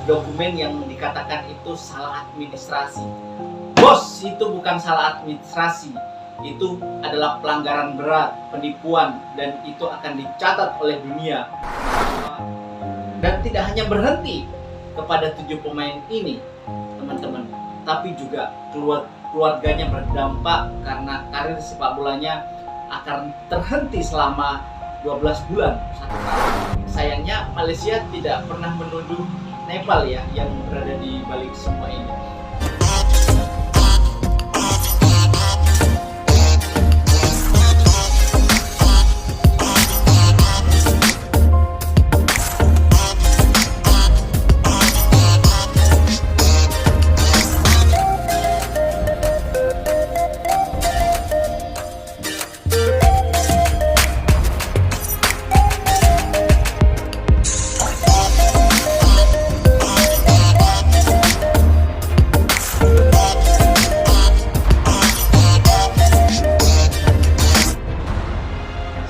dokumen yang dikatakan itu salah administrasi. Bos, itu bukan salah administrasi, itu adalah pelanggaran berat, penipuan, dan itu akan dicatat oleh dunia. Dan tidak hanya berhenti kepada 7 pemain ini, teman-teman, tapi juga keluarganya berdampak karena karir sepak bolanya akan terhenti selama 12 bulan, 1 tahun. Sayangnya Malaysia tidak pernah menuduh Nepal ya yang berada di balik semua ini.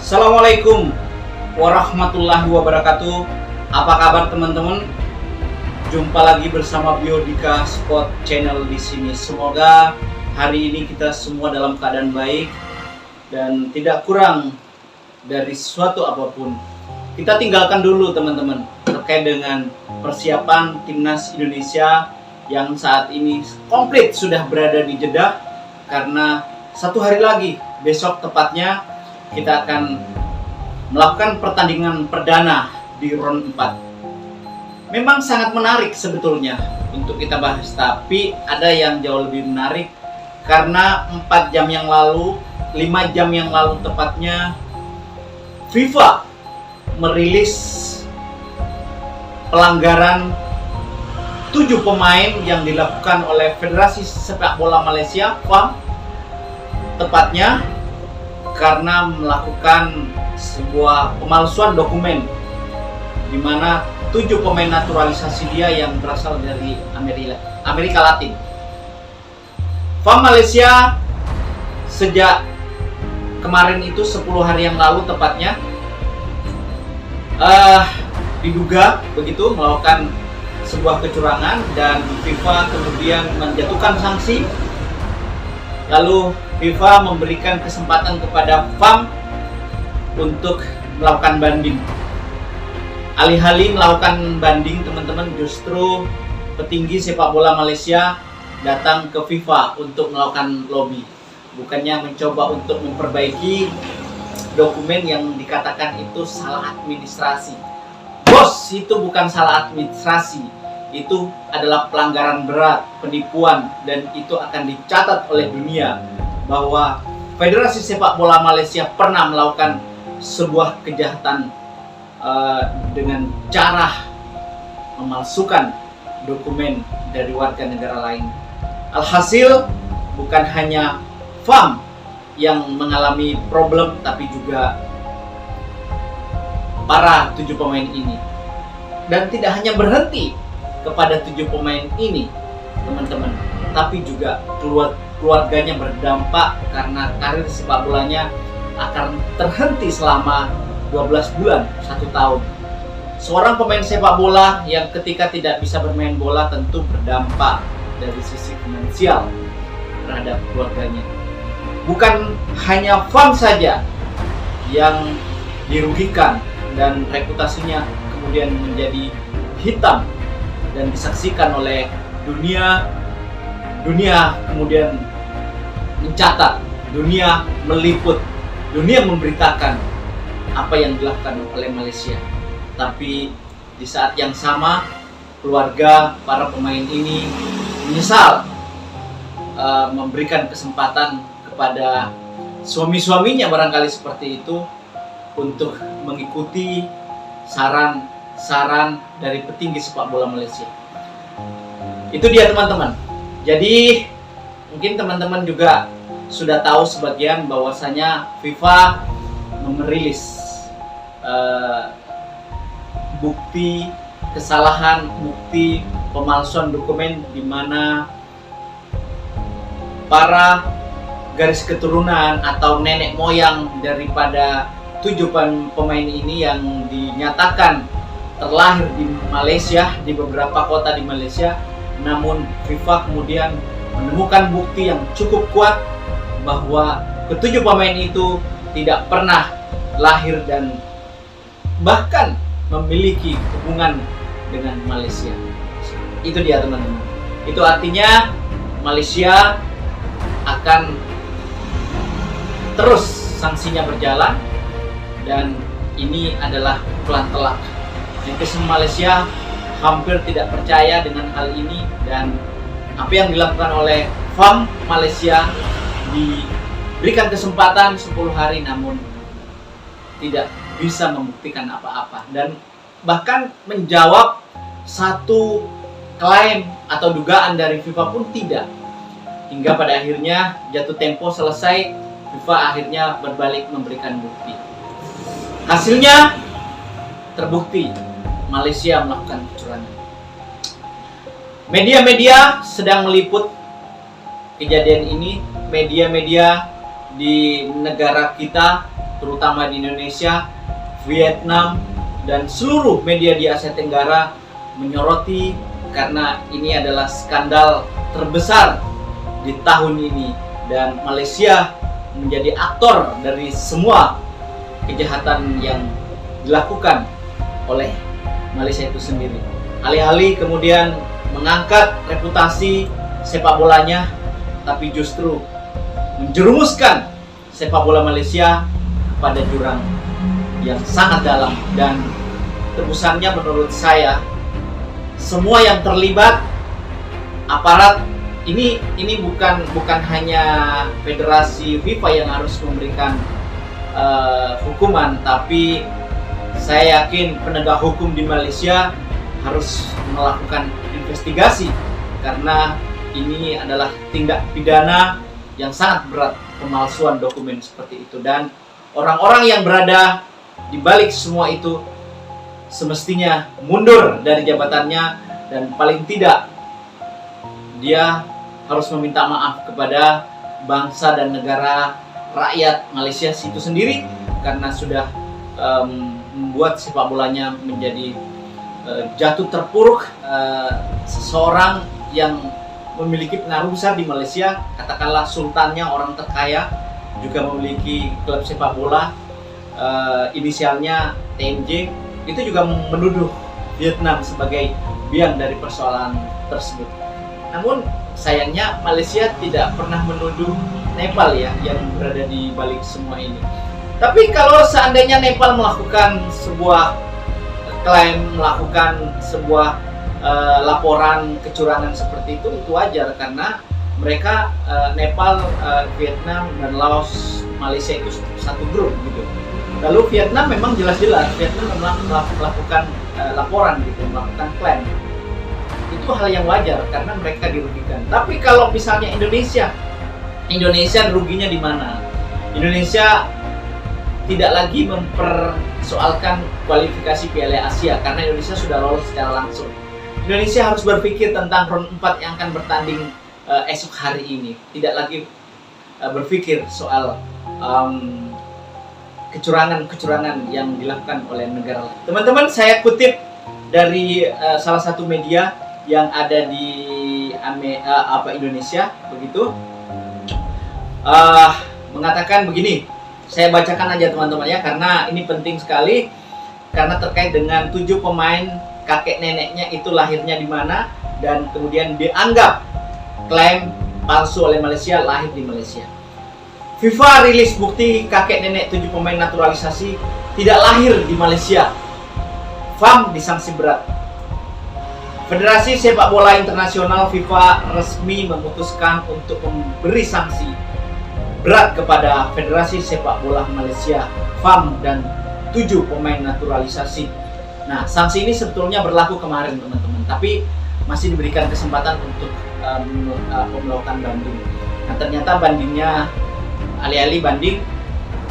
Assalamualaikum warahmatullahi wabarakatuh. Apa kabar teman-teman? Jumpa lagi bersama Biodika Sport Channel di sini. Semoga hari ini kita semua dalam keadaan baik dan tidak kurang dari suatu apapun. Kita tinggalkan dulu teman-teman terkait dengan persiapan timnas Indonesia yang saat ini komplit sudah berada di Jeddah, karena 1 hari lagi, besok tepatnya, kita akan melakukan pertandingan perdana di round 4. Memang sangat menarik sebetulnya untuk kita bahas, tapi ada yang jauh lebih menarik karena 4 jam yang lalu, 5 jam yang lalu tepatnya, FIFA merilis pelanggaran 7 pemain yang dilakukan oleh Federasi Sepak Bola Malaysia, FAM, tepatnya karena melakukan sebuah pemalsuan dokumen di mana 7 pemain naturalisasi dia yang berasal dari Amerika Latin. FAM Malaysia sejak kemarin itu 10 hari yang lalu tepatnya diduga begitu melakukan sebuah kecurangan, dan FIFA kemudian menjatuhkan sanksi. Lalu FIFA memberikan kesempatan kepada FAM untuk melakukan banding. Alih-alih melakukan banding, teman-teman, justru petinggi sepak bola Malaysia datang ke FIFA untuk melakukan lobby. Bukannya mencoba untuk memperbaiki dokumen yang dikatakan itu salah administrasi. Bos, itu bukan salah administrasi, itu adalah pelanggaran berat, penipuan, dan itu akan dicatat oleh dunia bahwa Federasi Sepak Bola Malaysia pernah melakukan sebuah kejahatan dengan cara memalsukan dokumen dari warga negara lain. Alhasil, bukan hanya FAM yang mengalami problem, tapi juga para 7 pemain ini. Dan tidak hanya berhenti kepada 7 pemain ini, teman-teman, tapi juga keluarganya berdampak karena karir sepak bolanya akan terhenti selama 12 bulan, 1 tahun. Seorang pemain sepak bola yang ketika tidak bisa bermain bola tentu berdampak dari sisi finansial terhadap keluarganya. Bukan hanya FAM saja yang dirugikan dan reputasinya kemudian menjadi hitam dan disaksikan oleh dunia kemudian mencatat, dunia meliput, dunia memberitakan apa yang dilakukan oleh Malaysia. Tapi di saat yang sama, keluarga para pemain ini menyesal memberikan kesempatan kepada suami-suaminya barangkali seperti itu untuk mengikuti saran dari petinggi sepak bola Malaysia. Itu dia teman-teman. Jadi mungkin teman-teman juga sudah tahu sebagian bahwasanya FIFA merilis bukti kesalahan, bukti pemalsuan dokumen di mana para garis keturunan atau nenek moyang daripada 7 pemain ini yang dinyatakan terlahir di Malaysia, di beberapa kota di Malaysia. Namun FIFA kemudian menemukan bukti yang cukup kuat bahwa ketujuh pemain itu tidak pernah lahir dan bahkan memiliki hubungan dengan Malaysia. Itu dia teman-teman. Itu artinya Malaysia akan terus sanksinya berjalan, dan ini adalah pukulan telak. Netizen Malaysia hampir tidak percaya dengan hal ini, dan apa yang dilakukan oleh FAM Malaysia diberikan kesempatan 10 hari namun tidak bisa membuktikan apa-apa, dan bahkan menjawab satu klaim atau dugaan dari FIFA pun tidak. Hingga pada akhirnya jatuh tempo selesai, FIFA akhirnya berbalik memberikan bukti. Hasilnya terbukti Malaysia melakukan kecurangan. Media-media sedang meliput kejadian ini. Media-media di negara kita, terutama di Indonesia, Vietnam, dan seluruh media di Asia Tenggara menyoroti karena ini adalah skandal terbesar di tahun ini, dan Malaysia menjadi aktor dari semua kejahatan yang dilakukan oleh Malaysia itu sendiri. Alih-alih kemudian mengangkat reputasi sepak bolanya, tapi justru menjerumuskan sepak bola Malaysia pada jurang yang sangat dalam. Dan tebusannya menurut saya, semua yang terlibat, aparat ini bukan hanya Federasi FIFA yang harus memberikan hukuman, tapi saya yakin penegak hukum di Malaysia harus melakukan investigasi, karena ini adalah tindak pidana yang sangat berat, pemalsuan dokumen seperti itu. Dan orang-orang yang berada di balik semua itu semestinya mundur dari jabatannya, dan paling tidak dia harus meminta maaf kepada bangsa dan negara rakyat Malaysia itu sendiri, karena sudah membuat sepak bolanya menjadi jatuh terpuruk. Seseorang yang memiliki pengaruh besar di Malaysia, katakanlah sultannya, orang terkaya, juga memiliki klub sepak bola, inisialnya TNJ, itu juga menuduh Vietnam sebagai biang dari persoalan tersebut. Namun sayangnya Malaysia tidak pernah menuduh Nepal ya yang berada di balik semua ini. Tapi kalau seandainya Nepal melakukan sebuah klaim, melakukan sebuah laporan kecurangan seperti itu wajar, karena mereka Nepal, Vietnam, dan Laos, Malaysia itu satu grup gitu. Lalu Vietnam memang jelas-jelas Vietnam memang melakukan laporan gitu, melakukan klaim. Itu hal yang wajar karena mereka dirugikan. Tapi kalau misalnya Indonesia ruginya di mana? Indonesia tidak lagi mempersoalkan kualifikasi Piala Asia karena Indonesia sudah lolos secara langsung. Indonesia harus berpikir tentang round 4 yang akan bertanding esok hari ini. Tidak lagi berpikir soal kecurangan-kecurangan yang dilakukan oleh negara lain. Teman-teman, saya kutip dari salah satu media yang ada di Indonesia, begitu, mengatakan begini. Saya bacakan aja teman-teman ya, karena ini penting sekali, karena terkait dengan 7 pemain kakek neneknya itu lahirnya di mana, dan kemudian dianggap klaim palsu oleh Malaysia, lahir di Malaysia. FIFA rilis bukti kakek nenek 7 pemain naturalisasi tidak lahir di Malaysia. FAM disanksi berat. Federasi Sepak Bola Internasional FIFA resmi memutuskan untuk memberi sanksi berat kepada Federasi Sepak Bola Malaysia, FAM, dan 7 pemain naturalisasi. Nah, sanksi ini sebetulnya berlaku kemarin teman-teman, tapi masih diberikan kesempatan untuk melakukan banding. Nah, ternyata bandingnya, alih-alih banding,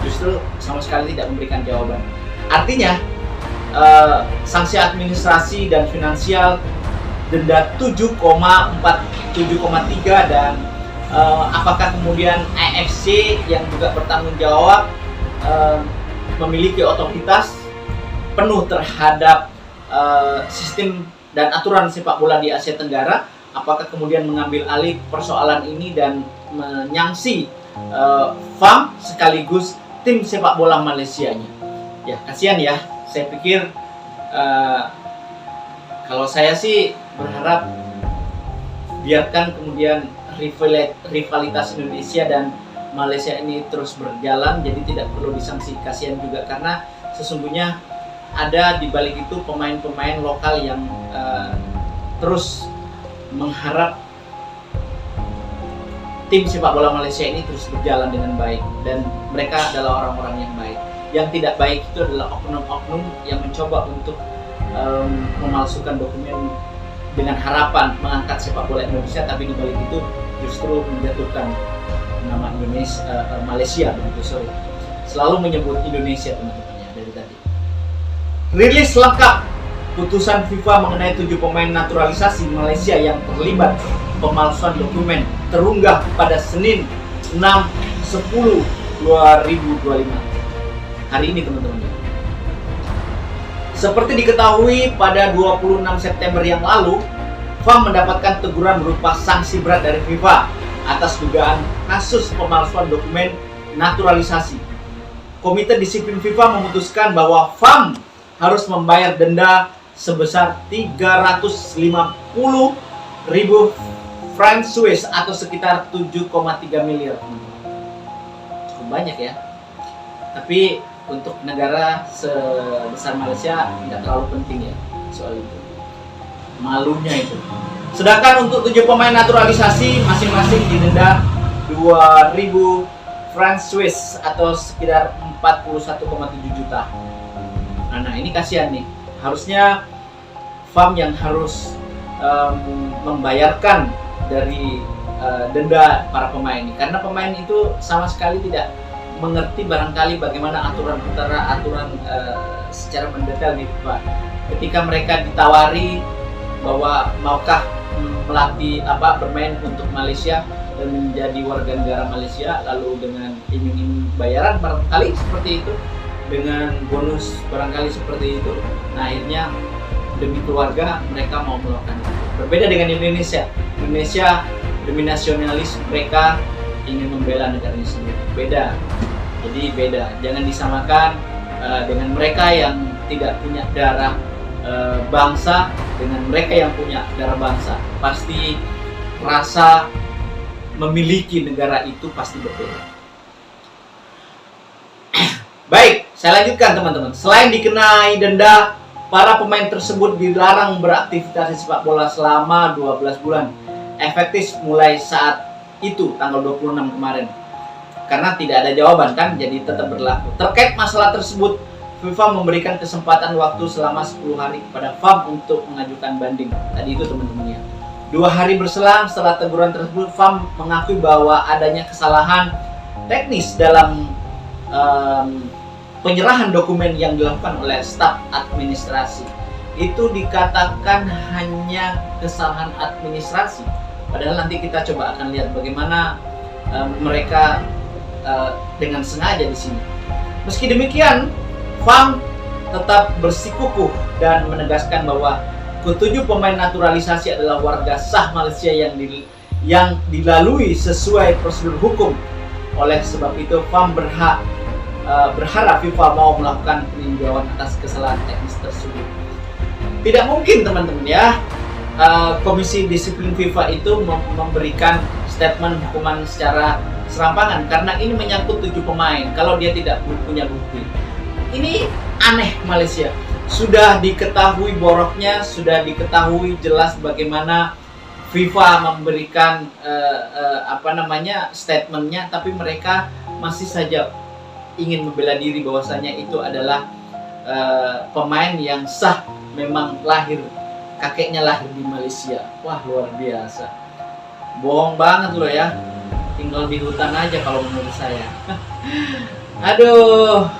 justru sama sekali tidak memberikan jawaban. Artinya, sanksi administrasi dan finansial denda 7,3, dan apakah kemudian AFC yang juga bertanggung jawab memiliki otoritas penuh terhadap sistem dan aturan sepak bola di Asia Tenggara, apakah kemudian mengambil alih persoalan ini dan menyangsi FAM sekaligus tim sepak bola Malaysianya. Ya, kasihan ya. Saya pikir kalau saya sih berharap biarkan kemudian rivalitas Indonesia dan Malaysia ini terus berjalan, jadi tidak perlu disanksi. Kasihan juga karena sesungguhnya ada di balik itu pemain-pemain lokal yang terus mengharap tim sepak bola Malaysia ini terus berjalan dengan baik, dan mereka adalah orang-orang yang baik. Yang tidak baik itu adalah oknum-oknum yang mencoba untuk memalsukan dokumen dengan harapan mengangkat sepak bola Indonesia, tapi di balik itu justru menjatuhkan nama Malaysia begitu, selalu menyebut Indonesia teman-temannya dari tadi. Rilis lengkap putusan FIFA mengenai 7 pemain naturalisasi Malaysia yang terlibat pemalsuan dokumen terunggah pada Senin 6/10/2025 hari ini teman-teman. Seperti diketahui pada 26 September yang lalu, FAM mendapatkan teguran berupa sanksi berat dari FIFA atas dugaan kasus pemalsuan dokumen naturalisasi. Komite Disiplin FIFA memutuskan bahwa FAM harus membayar denda sebesar 350.000 franc Swiss atau sekitar 7,3 miliar. Cukup banyak ya. Tapi untuk negara sebesar Malaysia tidak terlalu penting ya soal itu. Malunya itu. Sedangkan untuk 7 pemain naturalisasi masing-masing didenda 2.000 franc Swiss atau sekitar 41,7 juta. Nah ini kasihan nih. Harusnya FAM yang harus membayarkan dari denda para pemain ini, karena pemain itu sama sekali tidak mengerti barangkali bagaimana aturan secara mendetail di FIFA. Ketika mereka ditawari bahwa maukah bermain untuk Malaysia dan menjadi warga negara Malaysia, lalu dengan iming-iming bayaran barangkali seperti itu, dengan bonus barangkali seperti itu, nah akhirnya demi keluarga mereka mau melakukan itu. Berbeda dengan Indonesia demi nasionalis mereka ingin membela negaranya sendiri. Beda, jadi beda. Jangan disamakan dengan mereka yang tidak punya darah bangsa dengan mereka yang punya darah bangsa. Pasti rasa memiliki negara itu pasti berbeda. Baik, saya lanjutkan teman-teman. Selain dikenai denda, para pemain tersebut dilarang beraktivitas di sepak bola selama 12 bulan. Efektif mulai saat itu, tanggal 26 kemarin. Karena tidak ada jawaban kan, jadi tetap berlaku. Terkait masalah tersebut, FIFA memberikan kesempatan waktu selama 10 hari kepada FAM untuk mengajukan banding. Tadi itu teman-teman ya. 2 hari berselang setelah teguran tersebut, FAM mengakui bahwa adanya kesalahan teknis dalam penyerahan dokumen yang dilakukan oleh staf administrasi. Itu dikatakan hanya kesalahan administrasi. Padahal nanti kita coba akan lihat bagaimana mereka dengan sengaja di sini. Meski demikian, FAM tetap bersikukuh dan menegaskan bahwa ketujuh pemain naturalisasi adalah warga sah Malaysia yang dilalui sesuai prosedur hukum. Oleh sebab itu, FAM berharap FIFA mau melakukan peninjauan atas kesalahan teknis tersebut. Tidak mungkin teman-teman ya, Komisi Disiplin FIFA itu memberikan statement hukuman secara serampangan karena ini menyangkut 7 pemain kalau dia tidak punya bukti. Ini aneh Malaysia. Sudah diketahui boroknya, sudah diketahui jelas bagaimana FIFA memberikan statementnya, tapi mereka masih saja ingin membela diri bahwasanya itu adalah pemain yang sah, memang kakeknya lahir di Malaysia. Wah, luar biasa. Bohong banget loh ya. Tinggal di hutan aja kalau menurut saya. Aduh.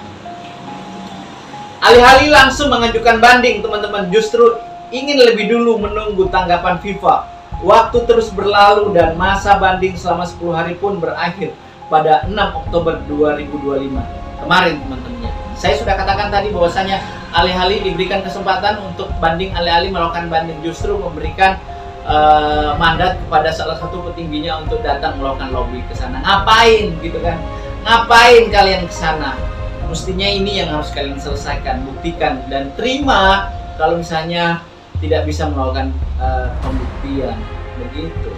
Alih-alih langsung mengajukan banding, teman-teman justru ingin lebih dulu menunggu tanggapan FIFA. Waktu terus berlalu dan masa banding selama 10 hari pun berakhir pada 6 Oktober 2025 kemarin teman-temannya. Saya sudah katakan tadi bahwasanya alih-alih diberikan kesempatan untuk banding, alih-alih melakukan banding justru memberikan mandat kepada salah satu petingginya untuk datang melakukan lobby ke sana. Ngapain gitu kan? Ngapain kalian ke sana? Mestinya ini yang harus kalian selesaikan, buktikan dan terima kalau misalnya tidak bisa melakukan pembuktian begitu.